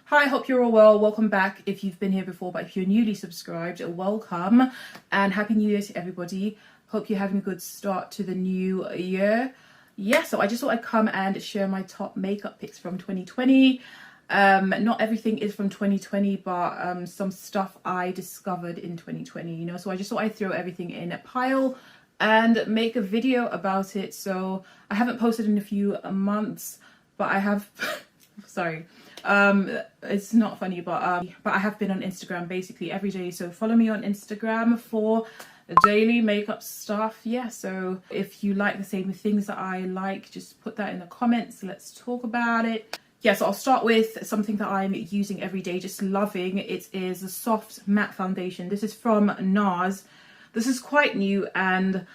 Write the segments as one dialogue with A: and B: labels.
A: Hi, hope you're all well. Welcome back if you've been here before, but if you're newly subscribed, welcome and Happy New Year to everybody. Hope you're having a good start to the new year. Yeah, so I just thought I'd come and share my top makeup picks from 2020. Not everything is from 2020, but some stuff I discovered in 2020, you know, so I just thought I'd throw everything in a pile and make a video about it. So I haven't posted in a few months, but I have sorry, it's not funny, but I have been on Instagram basically every day, so follow me on Instagram for daily makeup stuff. Yeah, so if you like the same things that I like, just put that in the comments, let's talk about it. Yeah, so I'll start with something that I'm using every day, just loving. It is a soft matte foundation. This is from NARS. This is quite new, and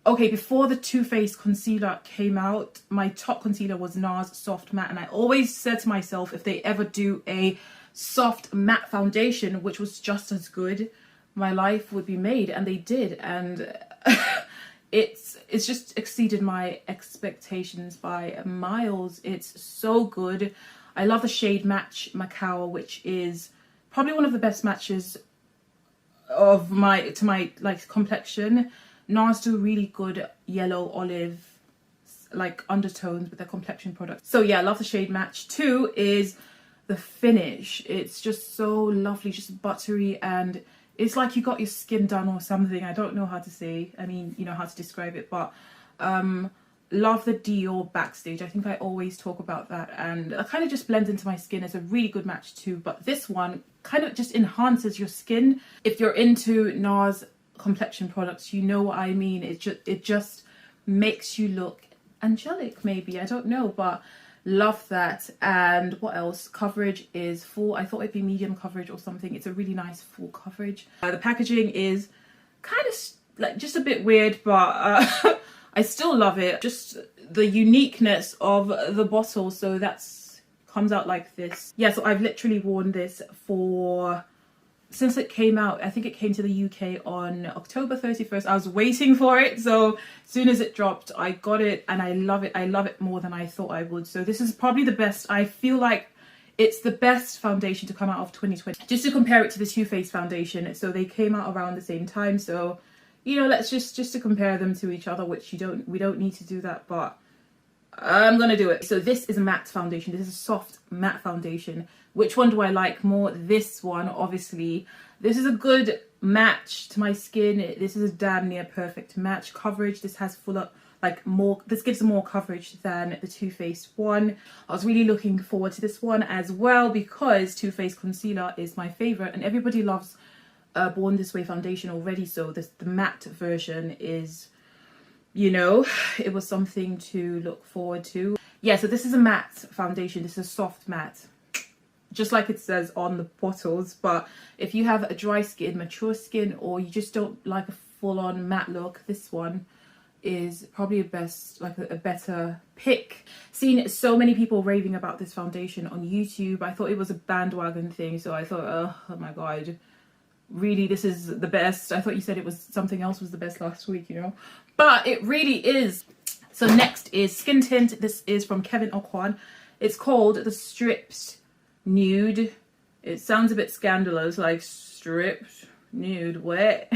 A: okay, before the Too Faced concealer came out, my top concealer was NARS Soft Matte, and I always said to myself, if they ever do a soft matte foundation which was just as good, my life would be made, and they did, and it's just exceeded my expectations by miles. It's so good. I love the shade Match Macao, which is probably one of the best matches of my like complexion. NARS do really good yellow olive like undertones with their complexion products. So yeah, I love the shade Match. 2 is the finish. It's just so lovely, just buttery, and it's like you got your skin done or something. I don't know how to say, I mean, you know how to describe it, but love the Dior Backstage. I think I always talk about that, and it kind of just blends into my skin. It's a really good match too, but this one kind of just enhances your skin. If you're into NARS complexion products, you know what I mean. It just makes you look angelic, maybe, I don't know, but love that. And what else? Coverage is full. I thought it'd be medium coverage or something. It's a really nice full coverage. The packaging is kind of like just a bit weird, but I still love it. Just the uniqueness of the bottle. So that's comes out like this. Yeah, so I've literally worn this since it came out. I think it came to the UK on October 31st. I was waiting for it, so as soon as it dropped, I got it, and I love it. I love it more than I thought I would. So this is probably the best. I feel like it's the best foundation to come out of 2020. Just to compare it to the Too Faced foundation, so they came out around the same time. So, you know, let's just to compare them to each other, which we don't need to do that, but I'm gonna do it. So this is a matte foundation. This is a soft matte foundation. Which one do I like more? This one, obviously. This is a good match to my skin. This is a damn near perfect match. Coverage, this has fuller, like more, this gives more coverage than the Too Faced one. I was really looking forward to this one as well, because Too Faced concealer is my favorite, and everybody loves Born This Way foundation already. So the matte version is, you know, it was something to look forward to. Yeah, so this is a matte foundation. This is a soft matte, just like it says on the bottles. But if you have a dry skin, mature skin, or you just don't like a full-on matte look, this one is probably a better pick. Seen so many people raving about this foundation on YouTube. I thought it was a bandwagon thing, so I thought, oh my god, really, this is the best? I thought you said it was something else was the best last week, you know, but it really is. So next is Skin Tint. This is from Kevyn Aucoin. It's called the Stripped Nude. It sounds a bit scandalous, like stripped nude, what?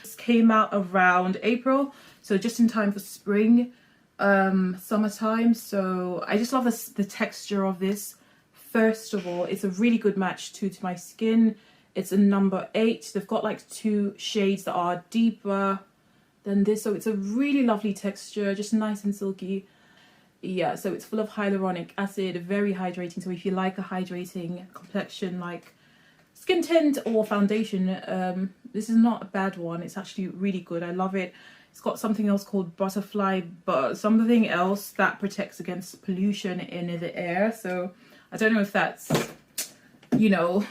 A: This came out around April, so just in time for spring, summertime. So I just love the texture of this. First of all, it's a really good match too to my skin. It's a number 8. They've got like 2 shades that are deeper than this, so it's a really lovely texture, just nice and silky. Yeah, so it's full of hyaluronic acid, very hydrating. So if you like a hydrating complexion like skin tint or foundation, this is not a bad one. It's actually really good. I love it. It's got something else called butterfly, but something else that protects against pollution in the air. So I don't know if that's, you know,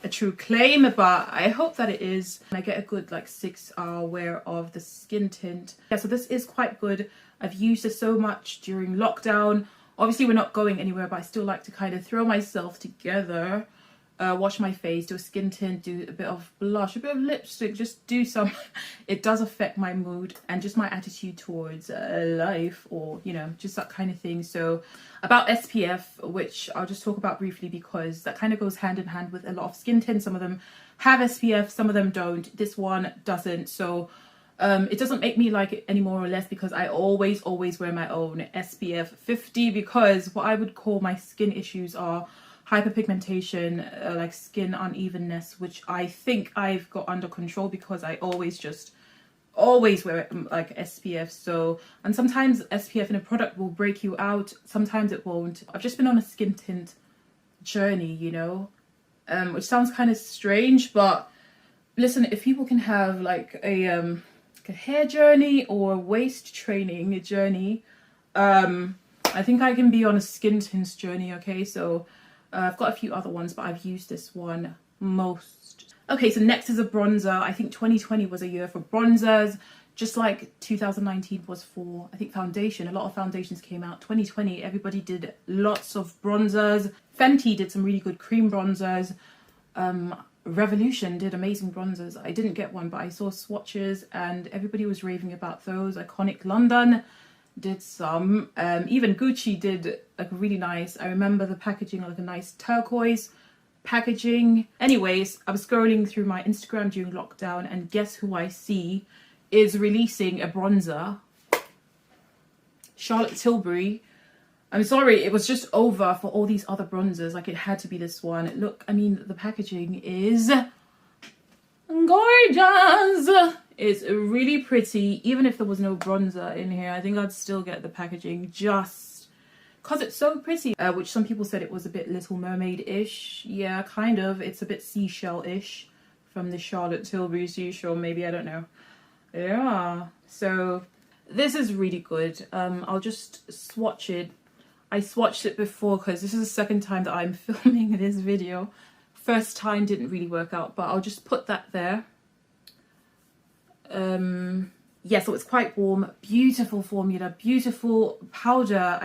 A: a true claim, but I hope that it is. I get a good like 6-hour wear of the skin tint. Yeah, so this is quite good. I've used this so much during lockdown. Obviously we're not going anywhere, but I still like to kind of throw myself together wash my face, do a skin tint, do a bit of blush, a bit of lipstick, just do some. It does affect my mood and just my attitude towards life, or you know, just that kind of thing. So about SPF, which I'll just talk about briefly because that kind of goes hand in hand with a lot of skin tints. Some of them have SPF, some of them don't. This one doesn't, so it doesn't make me like it any more or less, because I always wear my own SPF 50, because what I would call my skin issues are hyperpigmentation, like skin unevenness, which I think I've got under control because I always wear like SPF. So, and sometimes SPF in a product will break you out, sometimes it won't. I've just been on a skin tint journey, you know, which sounds kind of strange, but listen, if people can have like a hair journey or a waist training journey, I think I can be on a skin tint journey. Okay, so I've got a few other ones, but I've used this one most. Okay, so next is a bronzer. I think 2020 was a year for bronzers, just like 2019 was for, I think, foundation. A lot of foundations came out. 2020, everybody did lots of bronzers. Fenty did some really good cream bronzers. Revolution did amazing bronzers. I didn't get one, but I saw swatches and everybody was raving about those. Iconic London did some. Even Gucci did like a really nice, I remember the packaging, like a nice turquoise packaging. Anyways, I was scrolling through my Instagram during lockdown, and guess who I see is releasing a bronzer? Charlotte Tilbury. I'm sorry, it was just over for all these other bronzers. Like, it had to be this one. Look, I mean, the packaging is gorgeous. It's really pretty. Even if there was no bronzer in here, I think I'd still get the packaging just because it's so pretty. Which some people said it was a bit Little Mermaid-ish. Yeah, kind of. It's a bit seashell-ish from the Charlotte Tilbury seashell, maybe. I don't know. Yeah. So this is really good. I'll just swatch it. I swatched it before because this is the second time that I'm filming this video. First time didn't really work out, but I'll just put that there. Yeah, so it's quite warm. Beautiful formula, beautiful powder.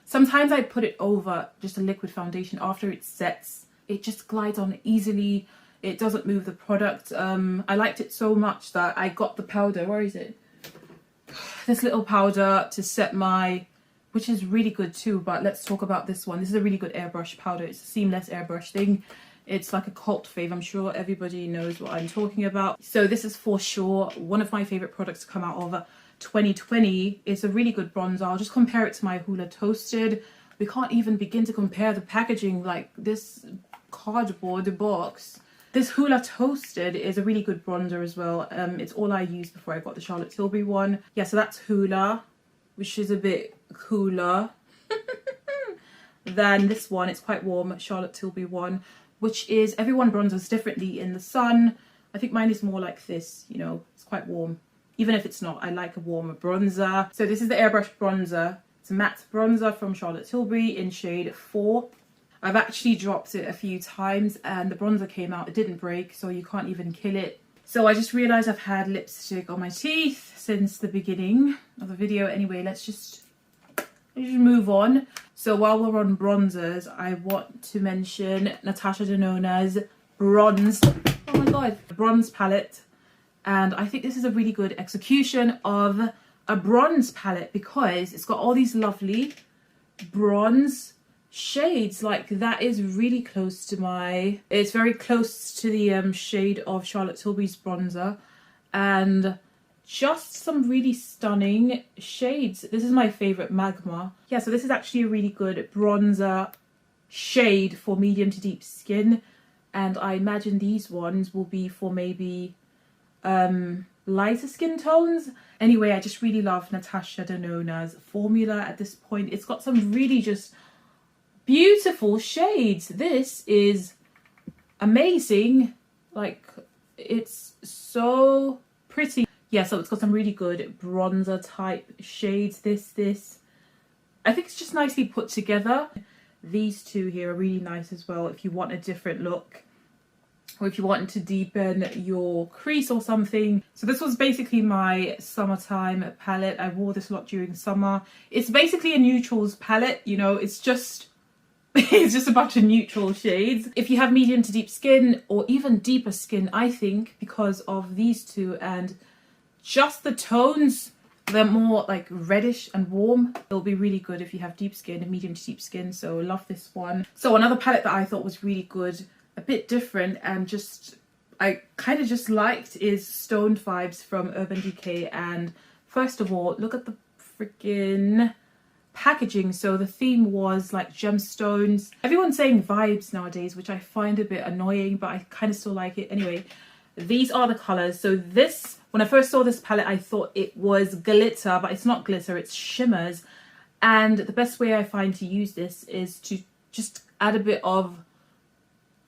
A: Sometimes I put it over just a liquid foundation. After it sets, it just glides on easily. It doesn't move the product. I liked it so much that I got the powder. Where is it? This little powder to set my, which is really good too, but let's talk about this one. This is a really good airbrush powder. It's a seamless airbrush thing. It's like a cult fave. I'm sure everybody knows what I'm talking about. So this is for sure one of my favorite products to come out of 2020. It's a really good bronzer. I'll just compare it to my Hoola Toasted. We can't even begin to compare the packaging, like this cardboard box. This Hoola Toasted is a really good bronzer as well. It's all I used before I got the Charlotte Tilbury one. Yeah, so that's Hoola, which is a bit cooler than this one. It's quite warm, Charlotte Tilbury one, which is, everyone bronzers differently in the sun. I think mine is more like this, you know, it's quite warm. Even if it's not, I like a warmer bronzer. So this is the airbrush bronzer. It's a matte bronzer from Charlotte Tilbury in shade 4. I've actually dropped it a few times and the bronzer came out. It didn't break, so you can't even kill it. So I just realised I've had lipstick on my teeth since the beginning of the video. Anyway, let's just move on. So while we're on bronzers, I want to mention Natasha Denona's bronze, oh my god, bronze palette. And I think this is a really good execution of a bronze palette because it's got all these lovely bronze shades. Like, that is really close to my, it's very close to the shade of Charlotte Tilbury's bronzer, and just some really stunning shades. This is my favorite, Magma. Yeah, so this is actually a really good bronzer shade for medium to deep skin, and I imagine these ones will be for maybe lighter skin tones. Anyway, I just really love Natasha Denona's formula at this point. It's got some really just beautiful shades. This is amazing. Like, it's so pretty. Yeah, so it's got some really good bronzer type shades. This I think it's just nicely put together. These two here are really nice as well if you want a different look, or if you want to deepen your crease or something. So this was basically my summertime palette. I wore this a lot during summer. It's basically a neutrals palette, you know, it's just It's just a bunch of neutral shades. If you have medium to deep skin or even deeper skin, I think because of these two and just the tones, they're more like reddish and warm. It'll be really good if you have deep skin and medium to deep skin. So love this one. So another palette that I thought was really good, a bit different and just I kind of just liked is Stoned Vibes from Urban Decay. And first of all, look at the freaking packaging. So the theme was like gemstones. Everyone's saying vibes nowadays, which I find a bit annoying, but I kind of still like it. Anyway, these are the colors. So this, when I first saw this palette, I thought it was glitter, but it's not glitter, it's shimmers. And the best way I find to use this is to just add a bit of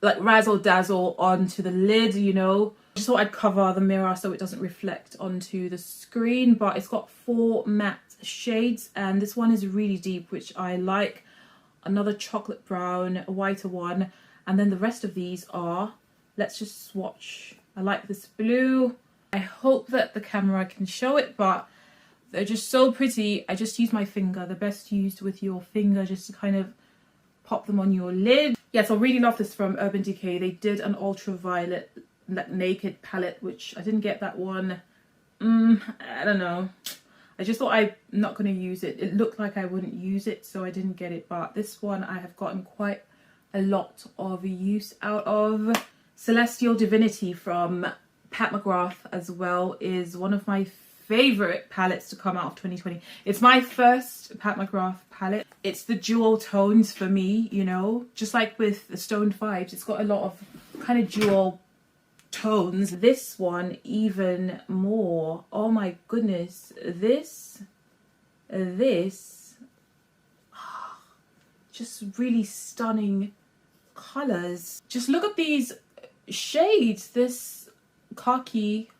A: like razzle dazzle onto the lid, you know. Just thought I'd cover the mirror so it doesn't reflect onto the screen. But it's got 4 matte shades and this one is really deep, which I like. Another chocolate brown, a whiter one, and then the rest of these are, let's just swatch. I like this blue. I hope that the camera can show it, but they're just so pretty. I just use my finger, the best used with your finger, just to kind of pop them on your lid. Yes, I really love this from Urban Decay. They did an ultraviolet naked palette, which I didn't get that one. I don't know. I just thought I'm not going to use it. It looked like I wouldn't use it, so I didn't get it. But this one I have gotten quite a lot of use out of. Celestial Divinity from Pat McGrath as well is one of my favourite palettes to come out of 2020. It's my first Pat McGrath palette. It's the jewel tones for me, you know. Just like with the Stoned Vibes, it's got a lot of kind of jewel tones. This one even more. Oh my goodness. This just really stunning colours. Just look at these shades. This khaki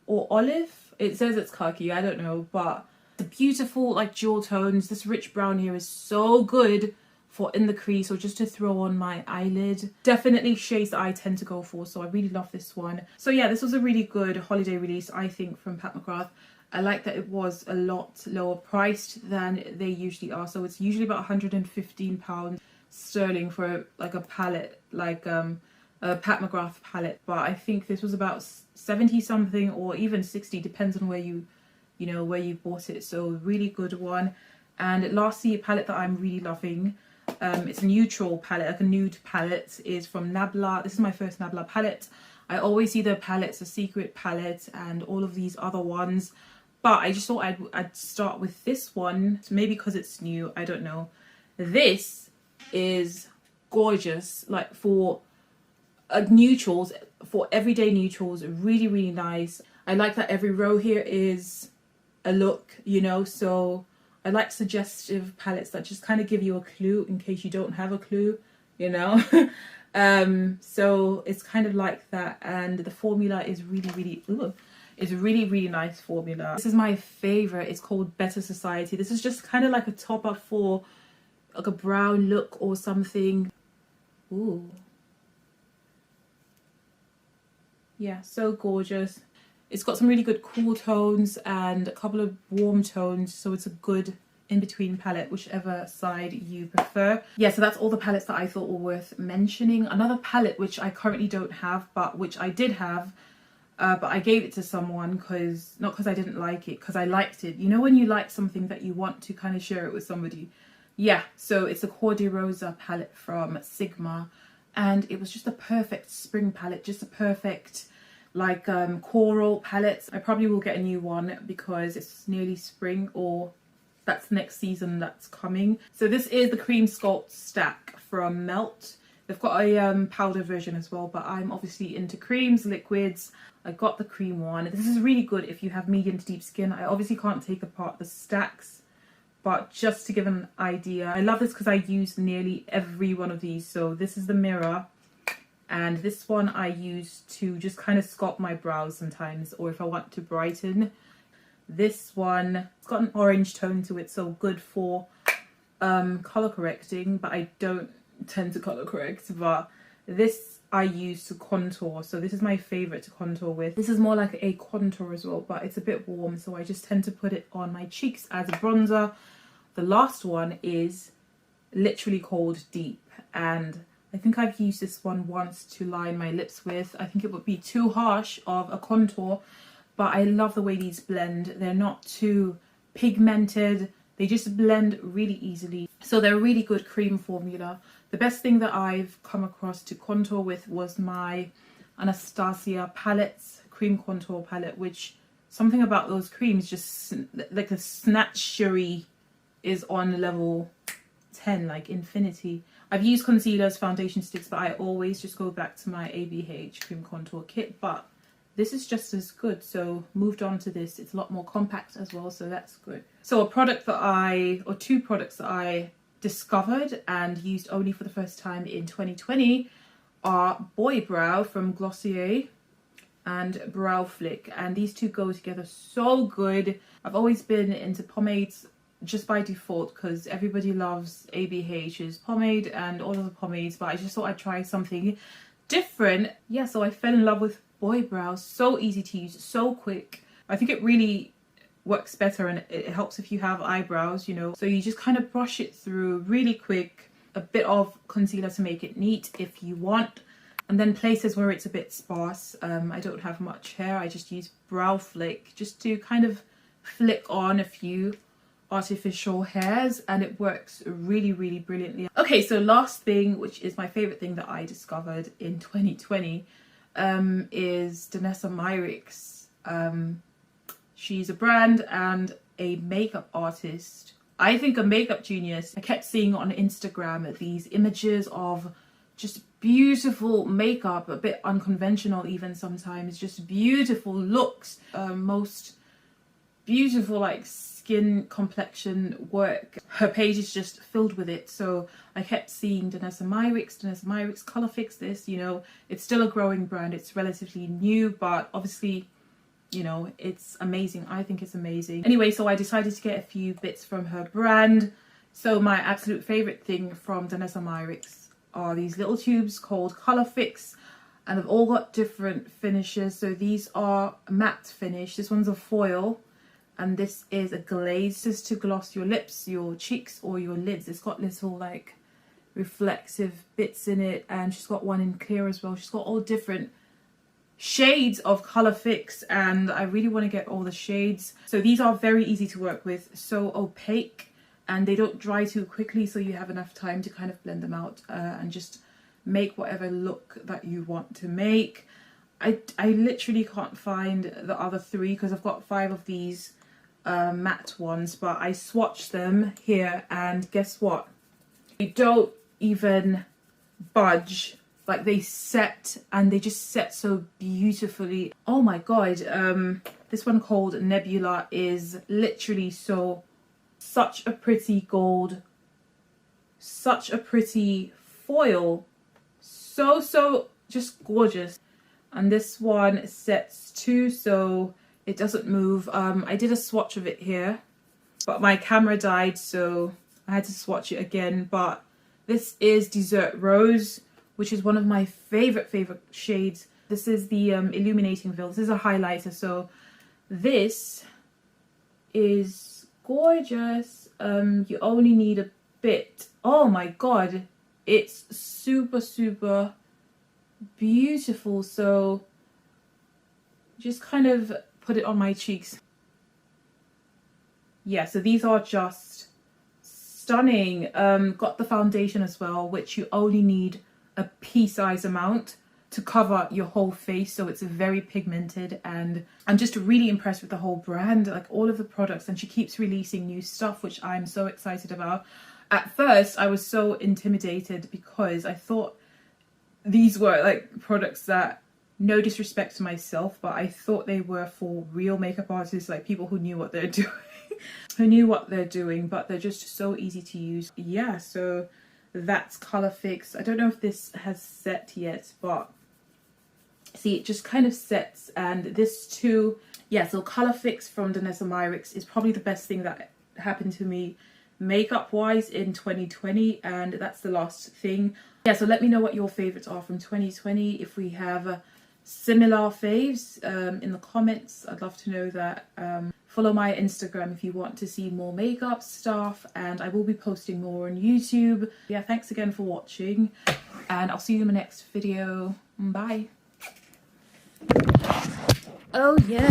A: or olive, it says it's khaki, I don't know, but the beautiful like jewel tones. This rich brown here is so good for in the crease or just to throw on my eyelid. Definitely shades that I tend to go for, so I really love this one. So yeah, this was a really good holiday release, I think, from Pat McGrath. I like that it was a lot lower priced than they usually are. So it's usually about £115 sterling for like a palette, like a Pat McGrath palette, but I think this was about 70 something or even 60, depends on where you know where you bought it. So really good one. And lastly, a palette that I'm really loving, it's a neutral palette, like a nude palette, is from Nabla. This is my first Nabla palette. I always see their palettes, a secret palette and all of these other ones, but I just thought I'd start with this one, maybe because it's new, I don't know. This is gorgeous, like for neutrals, for everyday neutrals, really nice. I like that every row here is a look, you know, so I like suggestive palettes that just kind of give you a clue in case you don't have a clue, you know. So it's kind of like that, and the formula is really nice formula. This is my favorite. It's called Better Society. This is just kind of like a top up for like a brown look or something. Ooh. Yeah, so gorgeous. It's got some really good cool tones and a couple of warm tones, so it's a good in-between palette, whichever side you prefer. Yeah, so that's all the palettes that I thought were worth mentioning. Another palette which I currently don't have, but which I did have, but I gave it to someone because, not because I didn't like it, because I liked it. You know when you like something that you want to kind of share it with somebody? Yeah, so it's a Cor de Rosa palette from Sigma, and it was just a perfect spring palette, just a perfect like coral palette. I probably will get a new one because it's nearly spring, or that's next season that's coming. So this is the Cream Sculpt stack from Melt. They've got a powder version as well, but I'm obviously into creams, liquids. I got the cream one. This is really good if you have medium to deep skin. I obviously can't take apart the stacks, but just to give an idea, I love this because I use nearly every one of these. So this is the mirror, and this one I use to just kind of sculpt my brows sometimes, or if I want to brighten. This one, it's got an orange tone to it, so good for color correcting, but I don't tend to color correct. But this I use to contour, so this is my favorite to contour with. This is more like a contour as well, but it's a bit warm, so I just tend to put it on my cheeks as a bronzer. The last one is literally called Deep, and I think I've used this one once to line my lips with. I think it would be too harsh of a contour, but I love the way these blend. They're not too pigmented, they just blend really easily. So they're a really good cream formula. The best thing that I've come across to contour with was my Anastasia palettes, cream contour palette, which something about those creams, just like the snatchery is on level 10, like infinity. I've used concealers, foundation sticks, but I always just go back to my ABH cream contour kit, but this is just as good. So moved on to this. It's a lot more compact as well, so that's good. So two products that I discovered and used only for the first time in 2020 are Boy Brow from Glossier and Brow Flick, and these two go together so good. I've always been into pomades just by default because everybody loves ABH's pomade and all of the pomades, but I just thought I'd try something different. Yeah, so I fell in love with Boy Brow. So easy to use, so quick. I think it really works better, and it helps if you have eyebrows, you know. So you just kind of brush it through really quick, a bit of concealer to make it neat if you want, and then places where it's a bit sparse. I don't have much hair, I just use Brow Flick just to kind of flick on a few artificial hairs, and it works really, really brilliantly. Okay, so last thing, which is my favorite thing that I discovered in 2020, is Danessa Myricks. She's a brand and a makeup artist. I think a makeup genius. I kept seeing on Instagram these images of just beautiful makeup, a bit unconventional even sometimes, just beautiful looks, most beautiful like skin complexion work. Her page is just filled with it, so I kept seeing Danessa Myricks, Colorfix, this, you know, it's still a growing brand, it's relatively new, but obviously, you know, it's amazing. I think it's amazing. Anyway, so I decided to get a few bits from her brand. So my absolute favorite thing from Danessa Myricks are these little tubes called Colorfix, and they've all got different finishes. So these are matte finish, this one's a foil, and this is a glaze, just to gloss your lips, your cheeks, or your lids. It's got little like reflexive bits in it, and she's got one in clear as well. She's got all different shades of Colorfix, and I really want to get all the shades. So these are very easy to work with, so opaque, and they don't dry too quickly, so you have enough time to kind of blend them out and just make whatever look that you want to make. I literally can't find the other three because I've got 5 of these matte ones, but I swatched them here, and guess what? They don't even budge. Like, they set, and they just set so beautifully. Oh my god. This one called Nebula is literally such a pretty gold, such a pretty foil, so just gorgeous. And this one sets too, so it doesn't move. I did a swatch of it here, but my camera died, so I had to swatch it again. But this is Dessert Rose, which is one of my favorite shades. This is the illuminating veil. This is a highlighter, so this is gorgeous. You only need a bit. Oh my god, it's super beautiful. So just kind of put it on my cheeks. Yeah, so these are just stunning. Got the foundation as well, which you only need a pea-size amount to cover your whole face, so it's very pigmented, and I'm just really impressed with the whole brand, like all of the products, and she keeps releasing new stuff, which I'm so excited about. At first I was so intimidated because I thought these were like products that, no disrespect to myself, but I thought they were for real makeup artists, like people who knew what they're doing, but they're just so easy to use. Yeah, so that's Colorfix. I don't know if this has set yet, but see, it just kind of sets. And this too, yeah, so Colorfix from Danessa Myricks is probably the best thing that happened to me makeup wise in 2020, and that's the last thing. Yeah, so let me know what your favorites are from 2020. If we have similar faves in the comments, I'd love to know that. follow my Instagram if you want to see more makeup stuff, and I will be posting more on YouTube. Yeah, thanks again for watching, and I'll see you in my next video. Bye. Oh yeah.